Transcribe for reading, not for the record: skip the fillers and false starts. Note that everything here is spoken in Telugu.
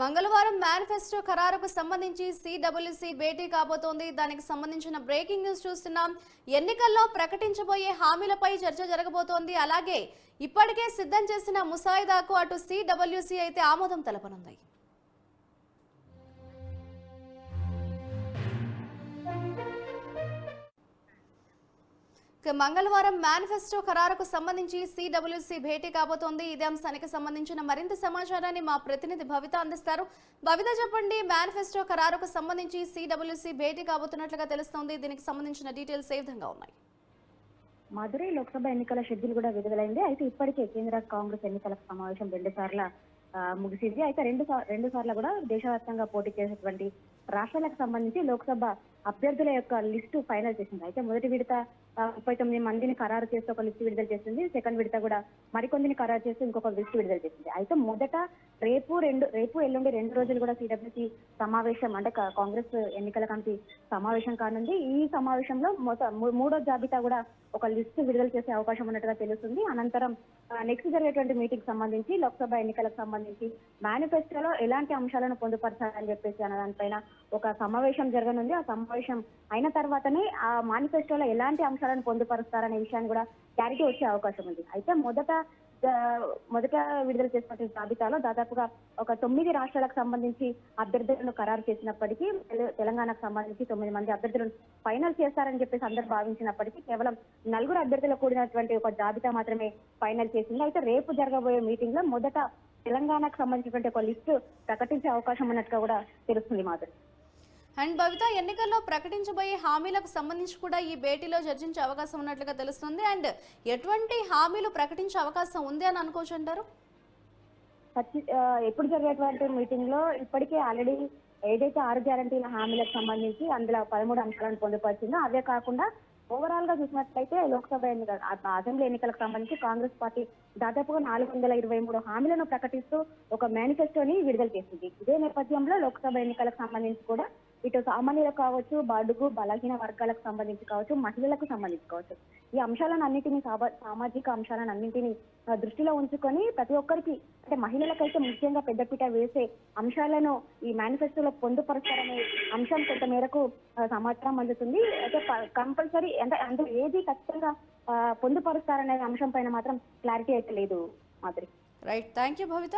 మంగళవారం మేనిఫెస్టో ఖరారుకు సంబంధించి సిడబ్ల్యూసీ భేటీ కాబోతోంది. దానికి సంబంధించిన బ్రేకింగ్ న్యూస్ చూస్తున్నాం. ఎన్నికల్లో ప్రకటించబోయే హామీలపై చర్చ జరగబోతోంది. అలాగే ఇప్పటికే సిద్ధం చేసిన ముసాయిదాకు అటు సిడబ్ల్యూసీ అయితే ఆమోదం తెలపనుంది. మంగళవారం మేనిఫెస్టో ఖరారుకు సంబంధించి సిడబ్ల్యూసీ భేటీ కాబోతోంది. ఇదే అంశానికి సంబంధించిన మరింత సమాచారాన్ని మా ప్రతినిధి భవిత అందిస్తారు. భవిత, చెప్పండి, మేనిఫెస్టో ఖరారుకు సంబంధించి సిడబ్ల్యూసీ భేటీ కాబోతున్నట్లుగా తెలుస్తోంది. దీనికి సంబంధించిన డీటెయిల్స్ ఏ విధంగా ఉన్నాయి? మదురై లోక్సభ ఎన్నికల షెడ్యూల్ కూడా విడుదలైంది. అయితే ఇప్పటికే కేంద్ర కాంగ్రెస్ ఎన్నికల సమావేశం 2 సార్లు ముగిసింది. అయితే రెండు సార్లు కూడా దేశవ్యాప్తంగా పోటీ చేసేటువంటి రాష్ట్రాలకు సంబంధించి లోక్సభ అభ్యర్థుల యొక్క లిస్టు ఫైనల్ చేసింది. అయితే మొదటి విడత 39 మందిని ఖరారు చేసి ఒక లిస్టు విడుదల చేసింది. సెకండ్ విడత కూడా మరికొందిని ఖరారు చేసి ఇంకొక లిస్టు విడుదల చేసింది. అయితే మొదట రేపు ఎల్లుండి 2 రోజులు కూడా సిడబ్ల్యూసీ సమావేశం అంటే కాంగ్రెస్ ఎన్నికల కమిటీ సమావేశం కానుంది. ఈ సమావేశంలో మూడో జాబితా కూడా ఒక లిస్టు విడుదల చేసే అవకాశం ఉన్నట్టుగా తెలుస్తుంది. అనంతరం నెక్స్ట్ జరిగేటువంటి మీటింగ్ సంబంధించి లోక్సభ ఎన్నికలకు సంబంధించి మేనిఫెస్టోలో ఎలాంటి అంశాలను పొందుపరచాలని చెప్పేసి అన్న దానిపైన ఒక సమావేశం జరగనుంది. ఆ సమావేశం అయిన తర్వాతనే ఆ మేనిఫెస్టోలో ఎలాంటి అంశాలను పొందుపరుస్తారనే విషయాన్ని కూడా క్లారిటీ వచ్చే అవకాశం ఉంది. అయితే మొదట విడుదల చేసిన జాబితాలో దాదాపుగా ఒక 9 రాష్ట్రాలకు సంబంధించి అభ్యర్థులను ఖరారు చేసినప్పటికీ తెలంగాణకు సంబంధించి 9 మంది అభ్యర్థులను ఫైనల్ చేస్తారని చెప్పేసి అందరూ భావించినప్పటికీ కేవలం 4 అభ్యర్థులు కూడినటువంటి ఒక జాబితా మాత్రమే ఫైనల్ చేసింది. అయితే రేపు జరగబోయే మీటింగ్ లో మొదట తెలంగాణకు సంబంధించినటువంటి ఒక లిస్టు ప్రకటించే అవకాశం ఉన్నట్టుగా కూడా తెలుస్తుంది మాధురి. అండ్ భవిత, ఎన్నికల్లో ప్రకటించబోయే హామీలకు సంబంధించి కూడా ఈ భేటీలో చర్చించే అవకాశం ఉన్నట్లుగా తెలుస్తుంది. అండ్ ఎటువంటి హామీలు ప్రకటించే అవకాశం ఉంది అని అనుకోవచ్చు అంటారు? ఎప్పుడు జరిగేటువంటి మీటింగ్ లో ఇప్పటికే ఆల్రెడీ ఏదైతే 6 గ్యారంటీల హామీలకు సంబంధించి అందులో 13 అంశాలను పొందుపరిచిందో అవే కాకుండా ఓవరాల్ గా చూసినట్లయితే లోక్సభ అసెంబ్లీ ఎన్నికలకు సంబంధించి కాంగ్రెస్ పార్టీ దాదాపుగా 423 హామీలను ప్రకటిస్తూ ఒక మేనిఫెస్టోని విడుదల చేసింది. ఇదే నేపథ్యంలో లోక్సభ ఎన్నికలకు సంబంధించి కూడా ఇటు సామాన్యులకు కావచ్చు, బడుగు బలహీన వర్గాలకు సంబంధించి కావచ్చు, మహిళలకు సంబంధించి కావచ్చు, ఈ అంశాలను అన్నింటినీ సామాజిక అంశాలను అన్నింటినీ దృష్టిలో ఉంచుకొని ప్రతి ఒక్కరికి అంటే మహిళలకైతే ముఖ్యంగా పెద్దపీట వేసే అంశాలను ఈ మేనిఫెస్టోలో పొందుపరుస్తారనే అంశం కొంత మేరకు సమాచారం అందుతుంది. అయితే కంపల్సరీ అంటే అందులో ఏది ఖచ్చితంగా పొందుపరుస్తారనే అంశం పైన మాత్రం క్లారిటీ అయితే లేదు మాదిరి. Right, thank you Bhavitha.